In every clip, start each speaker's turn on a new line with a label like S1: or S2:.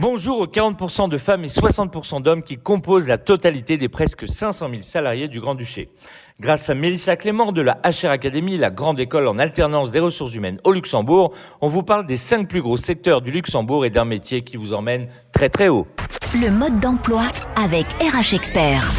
S1: Bonjour aux 40% de femmes et 60% d'hommes qui composent la totalité des presque 500 000 salariés du Grand-Duché. Grâce à Mélissa Clément de la HR Academy, la grande école en alternance des ressources humaines au Luxembourg, on vous parle des 5 plus gros secteurs du Luxembourg et d'un métier qui vous emmène très très haut.
S2: Le mode d'emploi avec RH Expert.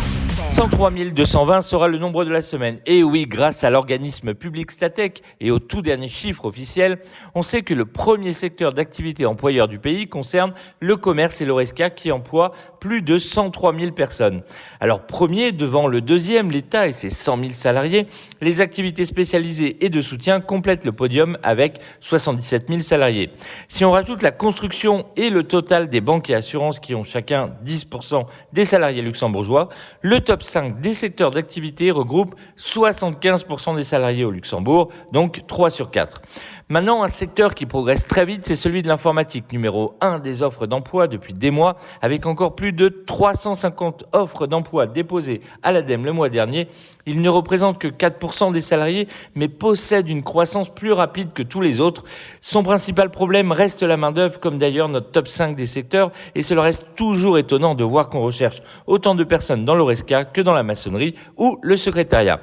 S1: 103 220 sera le nombre de la semaine. Et oui, grâce à l'organisme public Statec et au tout dernier chiffre officiel, on sait que le premier secteur d'activité employeur du pays concerne le commerce et l'Oresca qui emploie plus de 103 000 personnes. Alors premier, devant le deuxième, l'État et ses 100 000 salariés, les activités spécialisées et de soutien complètent le podium avec 77 000 salariés. Si on rajoute la construction et le total des banques et assurances qui ont chacun 10% des salariés luxembourgeois, le top 5 des secteurs d'activité regroupe 75% des salariés au Luxembourg, donc 3 sur 4. Maintenant, un secteur qui progresse très vite, c'est celui de l'informatique, numéro 1 des offres d'emploi depuis des mois, avec encore plus de 350 offres d'emploi déposées à l'ADEME le mois dernier. Il ne représente que 4% des salariés, mais possède une croissance plus rapide que tous les autres. Son principal problème reste la main-d'œuvre, comme d'ailleurs notre top 5 des secteurs, et cela reste toujours étonnant de voir qu'on recherche autant de personnes dans l'Oresca que dans la maçonnerie ou le secrétariat.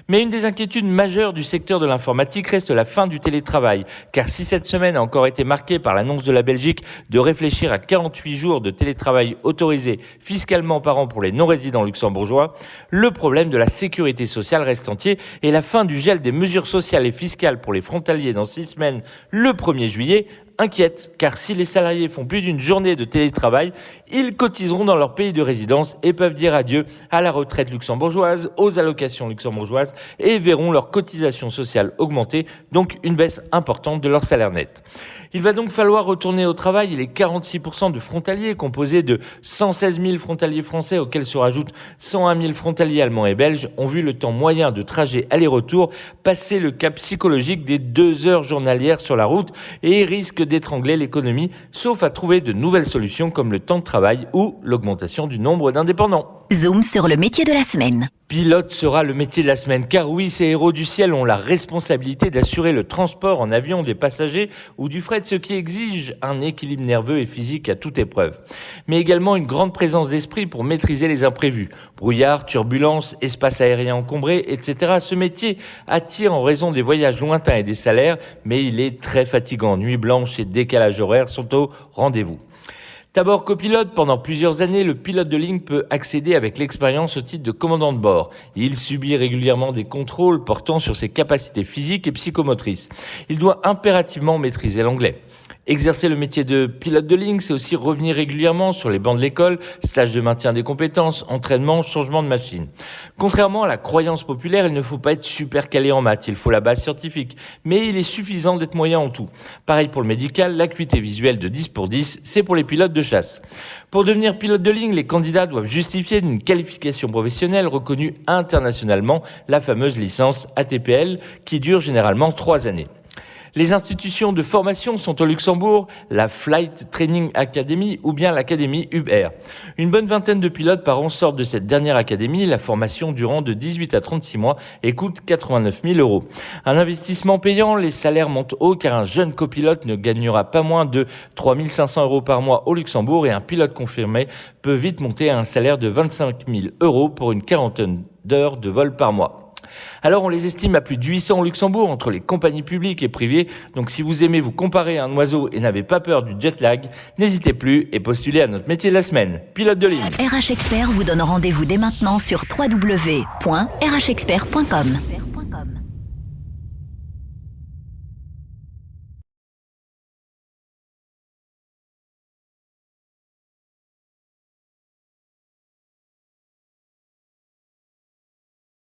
S1: Mais une des inquiétudes majeures du secteur de l'informatique reste la fin du télétravail. Car si cette semaine a encore été marquée par l'annonce de la Belgique de réfléchir à 48 jours de télétravail autorisés fiscalement par an pour les non-résidents luxembourgeois, le problème de la sécurité sociale reste entier et la fin du gel des mesures sociales et fiscales pour les frontaliers dans 6 semaines le 1er juillet inquiète, car si les salariés font plus d'une journée de télétravail, ils cotiseront dans leur pays de résidence et peuvent dire adieu à la retraite luxembourgeoise, aux allocations luxembourgeoises et verront leur cotisation sociale augmenter, donc une baisse importante de leur salaire net. Il va donc falloir retourner au travail et les 46% de frontaliers, composés de 116 000 frontaliers français auxquels se rajoutent 101 000 frontaliers allemands et belges, ont vu le temps moyen de trajet aller-retour passer le cap psychologique des 2 heures journalières sur la route et risquent d'étrangler l'économie, sauf à trouver de nouvelles solutions comme le temps de travail ou l'augmentation du nombre d'indépendants.
S2: Zoom sur le métier de la semaine.
S1: Pilote sera le métier de la semaine, car oui, ces héros du ciel ont la responsabilité d'assurer le transport en avion des passagers ou du fret, ce qui exige un équilibre nerveux et physique à toute épreuve. Mais également une grande présence d'esprit pour maîtriser les imprévus. Brouillard, turbulences, espace aérien encombré, etc. Ce métier attire en raison des voyages lointains et des salaires, mais il est très fatigant. Nuit blanche et décalage horaire sont au rendez-vous. D'abord copilote, pendant plusieurs années, le pilote de ligne peut accéder avec l'expérience au titre de commandant de bord. Il subit régulièrement des contrôles portant sur ses capacités physiques et psychomotrices. Il doit impérativement maîtriser l'anglais. Exercer le métier de pilote de ligne, c'est aussi revenir régulièrement sur les bancs de l'école, stage de maintien des compétences, entraînement, changement de machine. Contrairement à la croyance populaire, il ne faut pas être super calé en maths, il faut la base scientifique. Mais il est suffisant d'être moyen en tout. Pareil pour le médical, l'acuité visuelle de 10 pour 10, c'est pour les pilotes de chasse. Pour devenir pilote de ligne, les candidats doivent justifier d'une qualification professionnelle reconnue internationalement, la fameuse licence ATPL, qui dure généralement 3 années. Les institutions de formation sont au Luxembourg, la Flight Training Academy ou bien l'Académie Hub-Air. Une bonne vingtaine de pilotes par an sortent de cette dernière académie, la formation durant de 18 à 36 mois et coûte 89 000 €. Un investissement payant, les salaires montent haut car un jeune copilote ne gagnera pas moins de 3 500 € par mois au Luxembourg et un pilote confirmé peut vite monter à un salaire de 25 000 € pour une quarantaine d'heures de vol par mois. Alors on les estime à plus de 800 au Luxembourg entre les compagnies publiques et privées. Donc si vous aimez vous comparer à un oiseau et n'avez pas peur du jet lag, n'hésitez plus et postulez à notre métier de la semaine, pilote de ligne.
S2: RH Expert vous donne rendez-vous dès maintenant sur www.rhexpert.com.